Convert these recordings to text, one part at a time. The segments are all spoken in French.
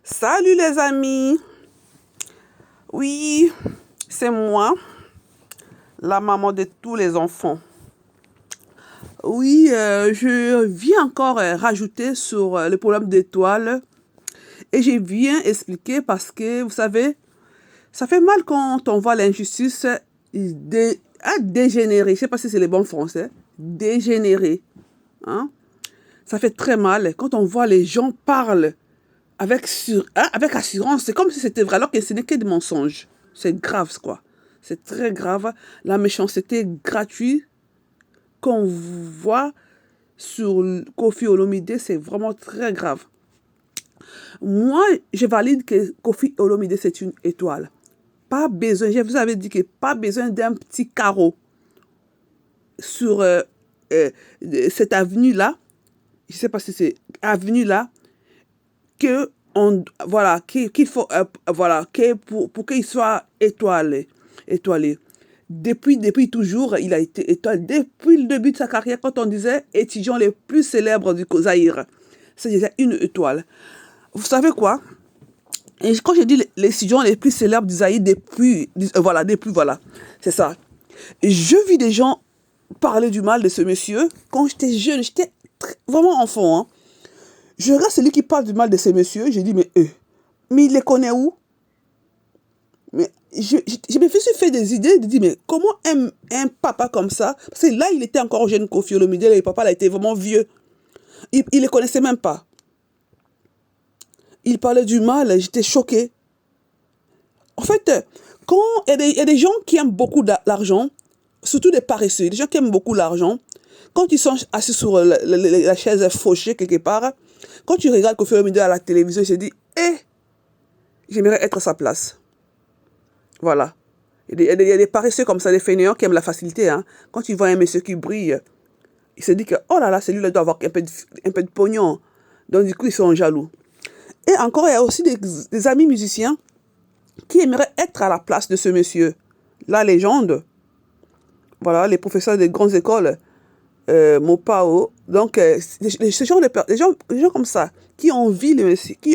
Salut les amis, oui, c'est moi, la maman de tous les enfants. Oui, je viens encore rajouter sur le problème d'étoiles et je viens expliquer parce que, vous savez, ça fait mal quand on voit l'injustice dégénérer. Je ne sais pas si c'est le bon français, dégénérer. Hein? Ça fait très mal quand on voit les gens parlent avec assurance. C'est comme si c'était vrai, alors que ce n'est que des mensonges. C'est grave, quoi. C'est très grave. La méchanceté gratuite qu'on voit sur Koffi Olomide, c'est vraiment très grave. Moi, je valide que Koffi Olomide, c'est une étoile. Pas besoin, je vous avais dit que pas besoin d'un petit carreau sur euh, cette avenue-là. Je ne sais pas si c'est avenue-là que voilà qu'il faut voilà que pour qu'il soit étoilé. Depuis toujours, il a été étoilé. Depuis le début de sa carrière, quand on disait étudiant les plus célèbres du Zaïre, c'est déjà une étoile. Vous savez quoi? Et quand je dis les étudiants les plus célèbres du Zaïre voilà, c'est ça. Je vis des gens parler du mal de ce monsieur quand j'étais jeune, j'étais vraiment enfant, hein. Je regarde celui qui parle du mal de ces messieurs, je dis, mais il les connaît où? Mais je me suis fait des idées, de dire, mais comment un papa comme ça, parce que là, il était encore jeune, Koffi Olomide, le papa, là, était vraiment vieux. Il ne les connaissait même pas. Il parlait du mal, j'étais choquée. En fait, quand il y a des gens qui aiment beaucoup l'argent, surtout des paresseux, des gens qui aiment beaucoup l'argent, quand ils sont assis sur la chaise fauchée quelque part, quand tu regardes Koffi Olomide à la télévision, je te dis, j'aimerais être à sa place. Voilà. Il y a des paresseux comme ça, des fainéants qui aiment la facilité. Hein. Quand ils voient un monsieur qui brille, il se dit que, oh là là, celui-là doit avoir un peu de pognon. Donc, du coup, ils sont jaloux. Et encore, il y a aussi des amis musiciens qui aimeraient être à la place de ce monsieur. La légende. Voilà, les professeurs des grandes écoles. Mopao. Donc, ce genre des gens comme ça, qui envient le monsieur, qui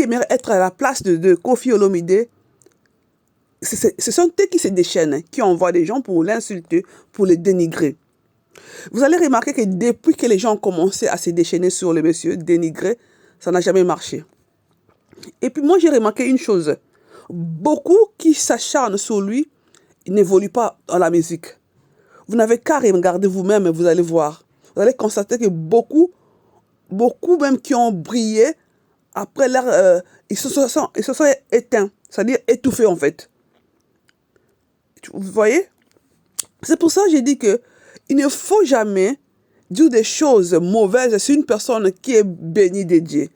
aimeraient être à la place de Koffi Olomide. Ce sont eux qui se déchaînent, qui envoient des gens pour l'insulter, pour les dénigrer. Vous allez remarquer que depuis que les gens ont commencé à se déchaîner sur le monsieur, dénigrer, ça n'a jamais marché. Et puis moi, j'ai remarqué une chose. Beaucoup qui s'acharnent sur lui, ils n'évoluent pas dans la musique. Vous n'avez qu'à regarder vous-même et vous allez voir. Vous allez constater que beaucoup même qui ont brillé, après leur, ils se sont éteints, c'est-à-dire étouffés en fait. Vous voyez? C'est pour ça que j'ai dit que il ne faut jamais dire des choses mauvaises sur une personne qui est bénie de Dieu.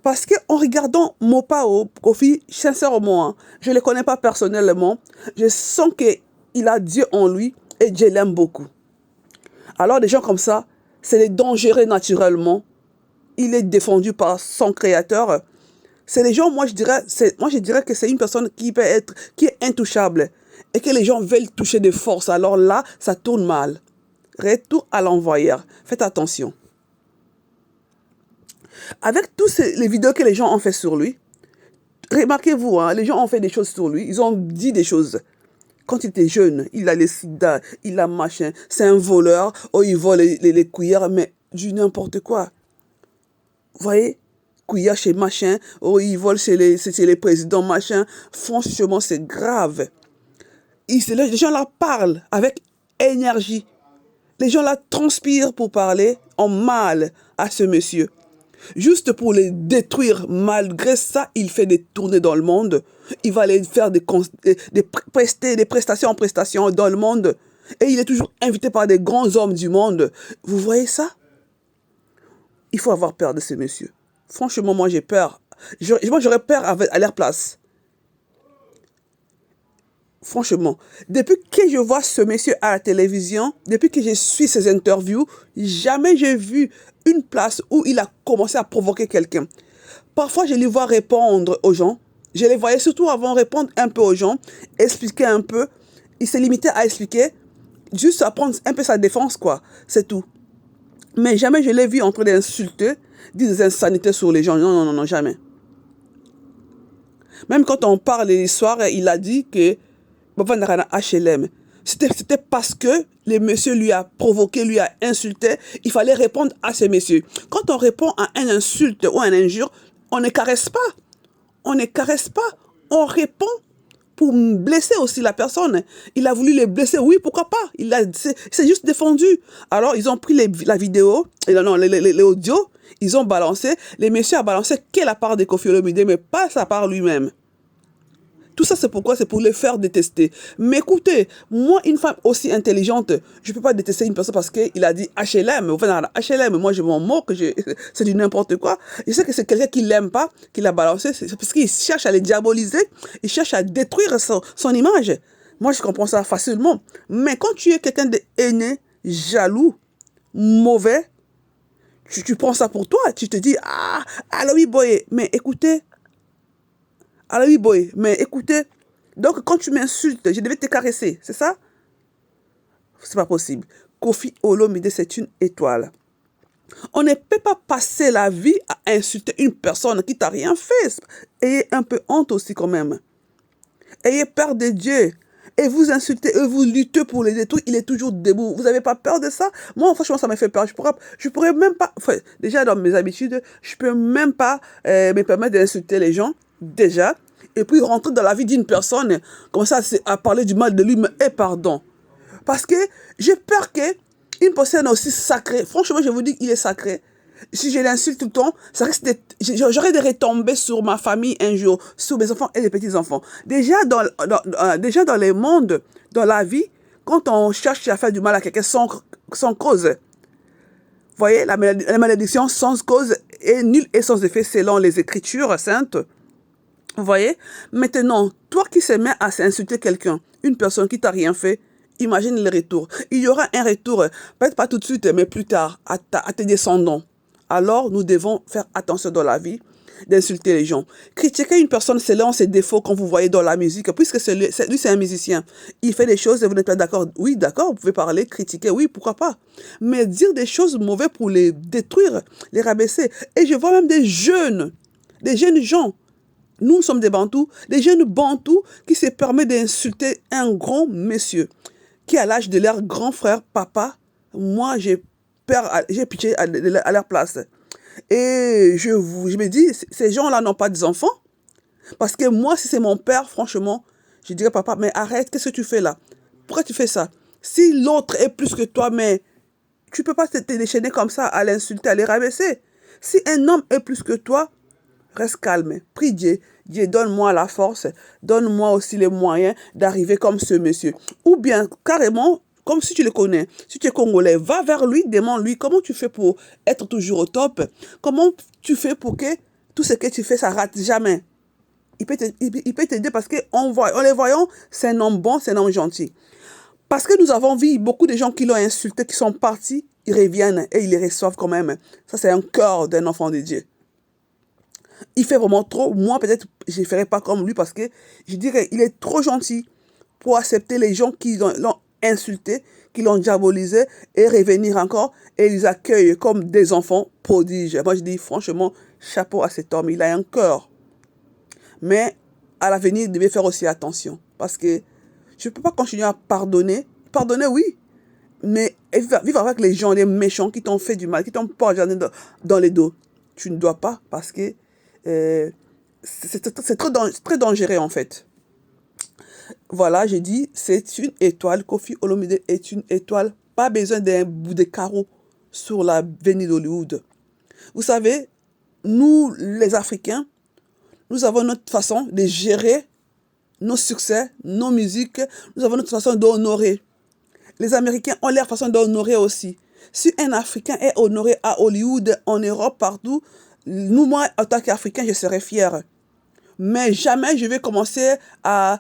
Parce qu'en regardant Mopao, Koffi, sincèrement, hein, je ne le connais pas personnellement, je sens qu'il a Dieu en lui et Dieu l'aime beaucoup. Alors des gens comme ça, c'est les dangereux naturellement. Il est défendu par son créateur. C'est les gens, moi je dirais que c'est une personne qui est intouchable et que les gens veulent toucher de force. Alors là, ça tourne mal. Retour à l'envoyeur. Faites attention. Avec tous les vidéos que les gens ont fait sur lui, remarquez-vous, hein, les gens ont fait des choses sur lui. Ils ont dit des choses. Quand il était jeune, il a les sida, il a machin. C'est un voleur. Oh, il vole les cuillères, mais du n'importe quoi. Vous voyez? Couillard chez machin. Oh, il vole chez les présidents machin. Franchement, c'est grave. Les gens là parlent avec énergie. Les gens là transpirent pour parler en mal à ce monsieur. Juste pour les détruire. Malgré ça, il fait des tournées dans le monde. Il va aller faire des prestations en prestations dans le monde. Et il est toujours invité par des grands hommes du monde. Vous voyez ça? Il faut avoir peur de ce monsieur. Franchement, moi j'ai peur. Moi j'aurais peur à leur place. Franchement, depuis que je vois ce monsieur à la télévision, depuis que je suis ses interviews, jamais j'ai vu une place où il a commencé à provoquer quelqu'un. Parfois, je les vois répondre aux gens. Je les voyais surtout avant répondre un peu aux gens, expliquer un peu. Il s'est limité à expliquer, juste à prendre un peu sa défense, quoi. C'est tout. Mais jamais je l'ai vu en train d'insulter, dire des insanités sur les gens. Non, non, non, non, jamais. Même quand on parle de l'histoire, il a dit que Baba Narana HLM, c'était parce que le monsieur lui a provoqué, lui a insulté, il fallait répondre à ce monsieur. Quand on répond à une insulte ou à une injure, on ne caresse pas. On ne caresse pas. On répond pour blesser aussi la personne. Il a voulu les blesser, oui, pourquoi pas. C'est juste défendu. Alors, ils ont pris la vidéo, non, les audios, ils ont balancé. Le monsieur a balancé que la part de Koffi Olomide, mais pas sa part lui-même. Tout ça, c'est pourquoi? C'est pour les faire détester. Mais écoutez, moi, une femme aussi intelligente, je ne peux pas détester une personne parce qu'il a dit HLM. Enfin, HLM, moi, je m'en moque, c'est du n'importe quoi. Je sais que c'est quelqu'un qui ne l'aime pas, qui l'a balancé. C'est parce qu'il cherche à les diaboliser, il cherche à détruire son image. Moi, je comprends ça facilement. Mais quand tu es quelqu'un de haineux, jaloux, mauvais, tu prends ça pour toi. Tu te dis, alors oui, boy, mais écoutez, alors oui, boy, mais écoutez, donc quand tu m'insultes, je devais te caresser, c'est ça? C'est pas possible. Koffi Olomide, c'est une étoile. On ne peut pas passer la vie à insulter une personne qui t'a rien fait. Ayez un peu honte aussi quand même. Ayez peur de Dieu. Et vous insultez, et vous luttez pour les détruire, il est toujours debout. Vous n'avez pas peur de ça? Moi, franchement, ça me fait peur. Je pourrais même pas, enfin, déjà dans mes habitudes, je peux même pas me permettre d'insulter les gens, déjà. Et puis rentrer dans la vie d'une personne, comme ça, à parler du mal de lui, mais pardon. Parce que j'ai peur qu'une personne aussi sacrée, franchement, je vous dis qu'il est sacré. Si je l'insulte tout le temps, j'aurais des retombées sur ma famille un jour, sur mes enfants et les petits-enfants. Déjà déjà dans les mondes, dans la vie, quand on cherche à faire du mal à quelqu'un sans cause, vous voyez, la malédiction sans cause est nulle et sans effet selon les Écritures saintes. Vous voyez? Maintenant, toi qui se mets à insulter quelqu'un, une personne qui t'a rien fait, imagine le retour. Il y aura un retour, peut-être pas tout de suite, mais plus tard, à tes descendants. Alors, nous devons faire attention dans la vie d'insulter les gens. Critiquer une personne selon ses défauts quand vous voyez dans la musique, puisque lui, c'est un musicien. Il fait des choses et vous n'êtes pas d'accord. Oui, d'accord, vous pouvez parler, critiquer, oui, pourquoi pas. Mais dire des choses mauvaises pour les détruire, les rabaisser. Et je vois même des jeunes gens, nous sommes des Bantous, des jeunes Bantous qui se permettent d'insulter un grand monsieur qui a l'âge de leur grand frère, papa. Moi, j'ai pitié à leur place. Et je me dis, ces gens-là n'ont pas des enfants. Parce que moi, si c'est mon père, franchement, je dirais, papa, mais arrête, qu'est-ce que tu fais là? Pourquoi tu fais ça? Si l'autre est plus que toi, mais tu ne peux pas te déchaîner comme ça, à l'insulter, à les rabaisser. Si un homme est plus que toi, reste calme, prie Dieu. Dieu, donne-moi la force, donne-moi aussi les moyens d'arriver comme ce monsieur. Ou bien, carrément, comme si tu le connais, si tu es congolais, va vers lui, demande-lui comment tu fais pour être toujours au top. Comment tu fais pour que tout ce que tu fais, ça rate jamais. Il peut t'aider parce qu'en les voyant, c'est un homme bon, c'est un homme gentil. Parce que nous avons vu beaucoup de gens qui l'ont insulté, qui sont partis, ils reviennent et ils les reçoivent quand même. Ça, c'est un cœur d'un enfant de Dieu. Il fait vraiment trop. Moi, peut-être, je ne ferai pas comme lui parce que je dirais il est trop gentil pour accepter les gens qui l'ont insulté, qui l'ont diabolisé et revenir encore et ils accueillent comme des enfants prodiges. Moi, je dis franchement, chapeau à cet homme. Il a un cœur. Mais à l'avenir, il devait faire aussi attention parce que je ne peux pas continuer à pardonner. Pardonner, oui, mais vivre avec les gens, les méchants qui t'ont fait du mal, qui t'ont poignardé dans les dos. Tu ne dois pas parce que c'est très dangereux en fait. Voilà, j'ai dit, c'est une étoile. Koffi Olomide est une étoile. Pas besoin d'un bout de carreau sur la l'avenue d'Hollywood. Vous savez, nous, les Africains, nous avons notre façon de gérer nos succès, nos musiques. Nous avons notre façon d'honorer. Les Américains ont leur façon d'honorer aussi. Si un Africain est honoré à Hollywood, en Europe, partout, nous, moi, en tant qu'Africain, je serais fier. Mais jamais je vais commencer à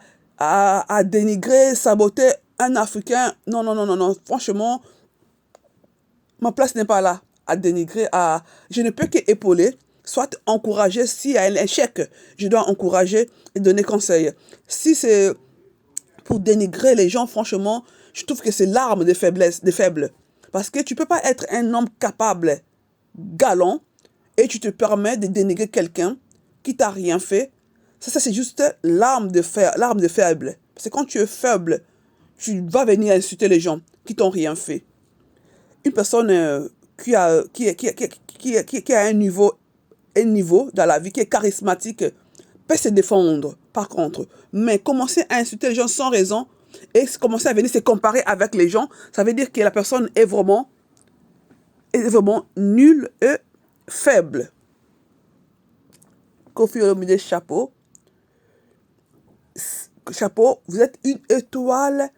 dénigrer, saboter un Africain. Non, non, non, non, non. Franchement, ma place n'est pas là. À dénigrer, je ne peux qu'épauler, soit encourager. S'il y a un échec, je dois encourager et donner conseil. Si c'est pour dénigrer les gens, franchement, je trouve que c'est l'arme des faiblesses, des faibles. Parce que tu ne peux pas être un homme capable, galant, et tu te permets de dénigrer quelqu'un qui t'a rien fait, Ça c'est juste l'arme de faible. Parce que quand tu es faible, tu vas venir insulter les gens qui t'ont rien fait. Une personne qui a un niveau dans la vie, qui est charismatique, peut se défendre, par contre. Mais commencer à insulter les gens sans raison et commencer à venir se comparer avec les gens, ça veut dire que la personne est vraiment nulle et faible. Koffi Olomide, chapeau. Chapeau, vous êtes une étoile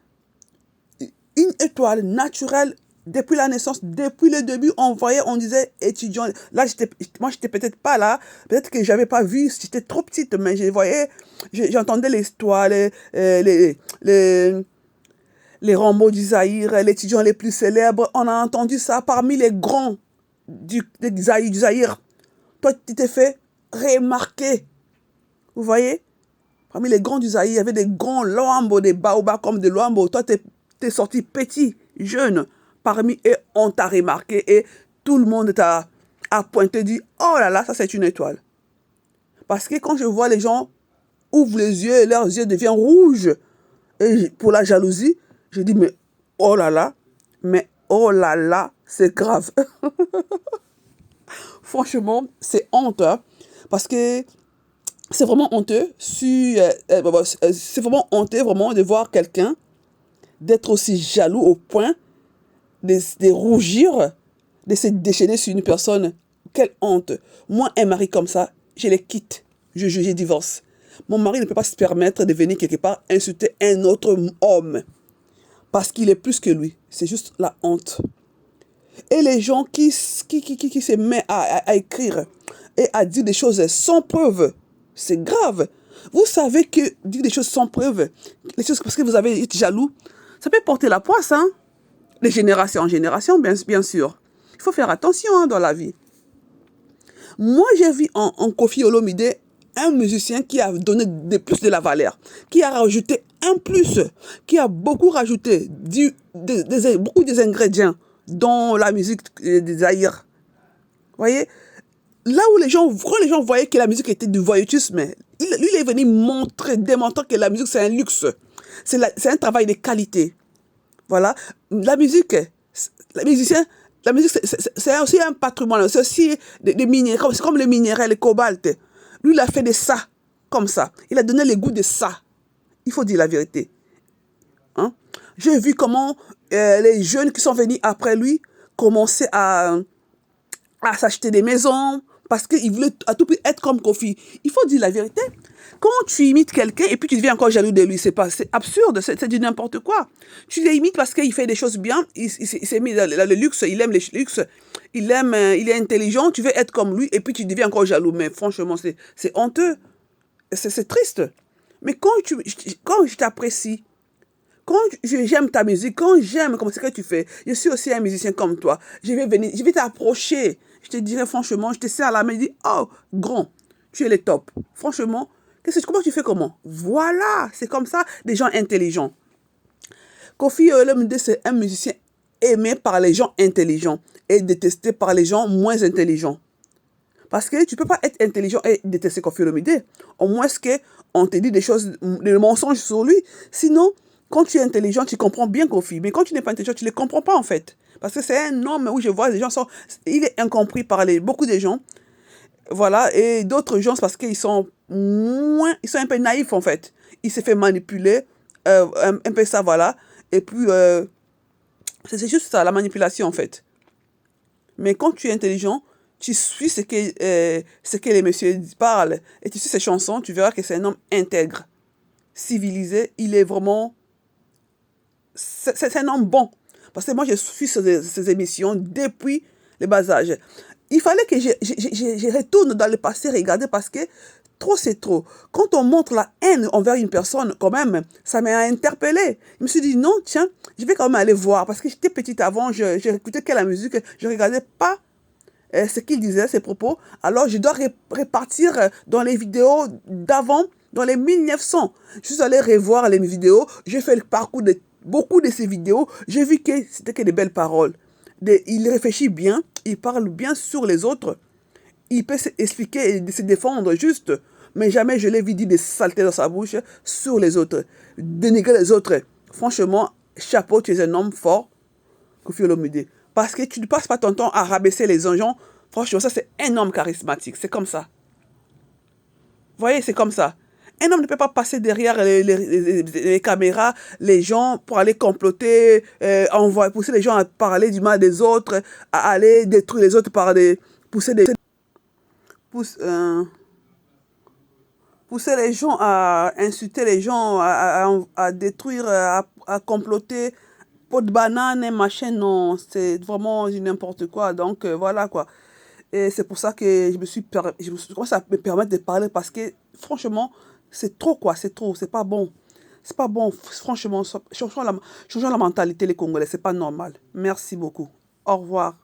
naturelle depuis la naissance, depuis le début. On disait étudiant. Là, moi, j'étais peut-être pas là. Peut-être que j'avais pas vu, j'étais trop petite, mais j'entendais l'histoire, les Rambo du Zaïre, les étudiants les plus célèbres. On a entendu ça parmi les grands du Zaïre. Toi, tu t'es fait remarquer. Vous voyez? Parmi les grands du Zaïre, il y avait des grands Loambo, des baobabs comme des Loambo. Toi, t'es sorti petit, jeune. Parmi eux, on t'a remarqué et tout le monde t'a pointé, dit, oh là là, ça c'est une étoile. Parce que quand je vois les gens ouvrent les yeux et leurs yeux deviennent rouges, et pour la jalousie, je dis, mais oh là, c'est grave. Franchement, c'est honteux, parce que c'est vraiment honteux, c'est vraiment honteux vraiment de voir quelqu'un, d'être aussi jaloux au point de rougir, de se déchaîner sur une personne. Quelle honte. Moi, un mari comme ça, je le quitte. Je divorce. Mon mari ne peut pas se permettre de venir quelque part insulter un autre homme parce qu'il est plus que lui. C'est juste la honte. Et les gens qui se mettent à écrire et à dire des choses sans preuve, c'est grave. Vous savez que dire des choses sans preuve, les choses parce que vous avez été jaloux, ça peut porter la poisse, hein? De génération en génération, bien sûr. Il faut faire attention dans la vie. Moi, j'ai vu en Koffi Olomide un musicien qui a donné plus de la valeur, qui a rajouté un plus, qui a beaucoup rajouté beaucoup des ingrédients dans la musique des Zaïre. Vous voyez? Là où les gens voyaient que la musique était du voyeutisme, lui, il est venu démontrer que la musique, c'est un luxe. C'est un travail de qualité. Voilà. La musique, c'est aussi un patrimoine, c'est aussi des minéraux, c'est comme le minerai, le cobalt. Lui, il a fait de ça, comme ça. Il a donné le goût de ça. Il faut dire la vérité. Hein? J'ai vu comment les jeunes qui sont venus après lui commençaient à s'acheter des maisons, parce qu'ils voulaient à tout prix être comme Koffi. Il faut dire la vérité. Quand tu imites quelqu'un et puis tu deviens encore jaloux de lui, c'est absurde, c'est du n'importe quoi. Tu l'imites parce qu'il fait des choses bien, il s'est mis dans le luxe, il aime le luxe, il est intelligent, tu veux être comme lui et puis tu deviens encore jaloux. Mais franchement, c'est honteux, c'est triste. Mais quand je t'apprécie, quand j'aime ta musique, quand j'aime ce que tu fais, je suis aussi un musicien comme toi, je vais t'approcher, je te dirai franchement, je te serre la main, je dis, oh, grand, tu es le top. Franchement, comment tu fais comment? Voilà, c'est comme ça, des gens intelligents. Koffi Olomide, c'est un musicien aimé par les gens intelligents et détesté par les gens moins intelligents. Parce que tu ne peux pas être intelligent et détester Koffi Olomide. Au moins qu'on te dit des mensonges sur lui. Sinon, quand tu es intelligent, tu comprends bien Koffi. Mais quand tu n'es pas intelligent, tu ne les comprends pas en fait. Parce que c'est un homme où je vois les gens il est incompris par beaucoup de gens. Voilà, et d'autres gens, parce qu'ils sont un peu naïfs en fait. Il s'est fait manipuler, un peu ça, voilà. Et puis, c'est juste ça, la manipulation en fait. Mais quand tu es intelligent, tu suis ce que les messieurs parlent, et tu suis ses chansons, tu verras que c'est un homme intègre, civilisé, il est vraiment... C'est un homme bon. Parce que moi, je suis ces émissions depuis le bas âge. Il fallait que je retourne dans le passé regarder parce que trop, c'est trop. Quand on montre la haine envers une personne, quand même, ça m'a interpellé. Je me suis dit, non, tiens, je vais quand même aller voir. Parce que j'étais petite avant, j'écoutais que la musique, je ne regardais pas ce qu'il disait, ses propos. Alors, je dois repartir dans les vidéos d'avant, dans les 1900. Je suis allée revoir les vidéos, j'ai fait le parcours de beaucoup de ces vidéos, j'ai vu que c'était que des belles paroles. Il réfléchit bien, il parle bien sur les autres, il peut s'expliquer et se défendre juste. mais jamais je l'ai vu dire des saletés dans sa bouche sur les autres, dénigrer les autres. Franchement, chapeau, tu es un homme fort, Koffi Olomide. Parce que tu ne passes pas ton temps à rabaisser les gens. Franchement, ça, c'est un homme charismatique. C'est comme ça. Vous voyez, c'est comme ça. Un homme ne peut pas passer derrière les caméras, les gens, pour aller comploter, pousser les gens à parler du mal des autres, à aller détruire les autres par des... pousse, pousser les gens à insulter les gens, à détruire, à comploter, pot de banane, machin, non, c'est vraiment du n'importe quoi. Donc, voilà quoi. Et c'est pour ça que je me suis commencé à me permettre de parler parce que, franchement, c'est trop quoi, c'est trop, c'est pas bon. C'est pas bon, franchement, changeons la mentalité les Congolais, c'est pas normal. Merci beaucoup. Au revoir.